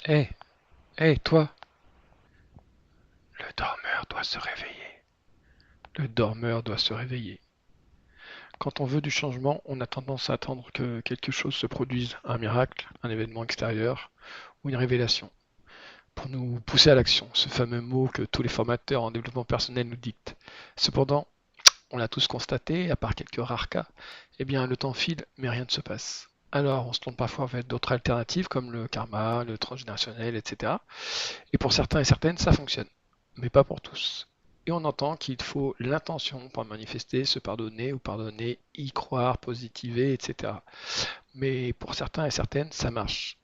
Hé, hé, toi! Le dormeur doit se réveiller. Le dormeur doit se réveiller. Quand on veut du changement, on a tendance à attendre que quelque chose se produise, un miracle, un événement extérieur ou une révélation, pour nous pousser à l'action, ce fameux mot que tous les formateurs en développement personnel nous dictent. Cependant, on l'a tous constaté, à part quelques rares cas, eh bien le temps file, mais rien ne se passe. Alors on se tourne parfois vers d'autres alternatives comme le karma, le transgénérationnel, etc. Et pour certains et certaines, ça fonctionne, mais pas pour tous. Et on entend qu'il faut l'intention pour manifester, se pardonner ou pardonner, y croire, positiver, etc. Mais pour certains et certaines, ça marche.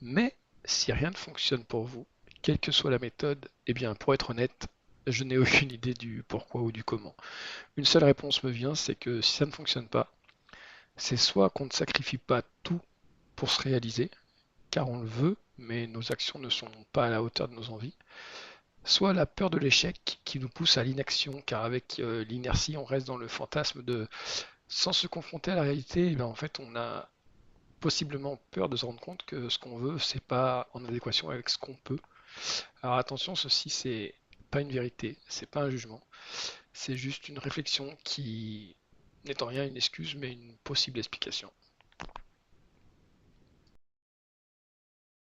Mais si rien ne fonctionne pour vous, quelle que soit la méthode, eh bien pour être honnête, je n'ai aucune idée du pourquoi ou du comment. Une seule réponse me vient, c'est que si ça ne fonctionne pas, c'est soit qu'on ne sacrifie pas tout pour se réaliser, car on le veut, mais nos actions ne sont pas à la hauteur de nos envies, soit la peur de l'échec qui nous pousse à l'inaction, car avec l'inertie, on reste dans le fantasme de sans se confronter à la réalité, eh ben, en fait, on a possiblement peur de se rendre compte que ce qu'on veut, c'est pas en adéquation avec ce qu'on peut. Alors attention, ceci c'est pas une vérité, c'est pas un jugement, c'est juste une réflexion qui n'est en rien une excuse, mais une possible explication.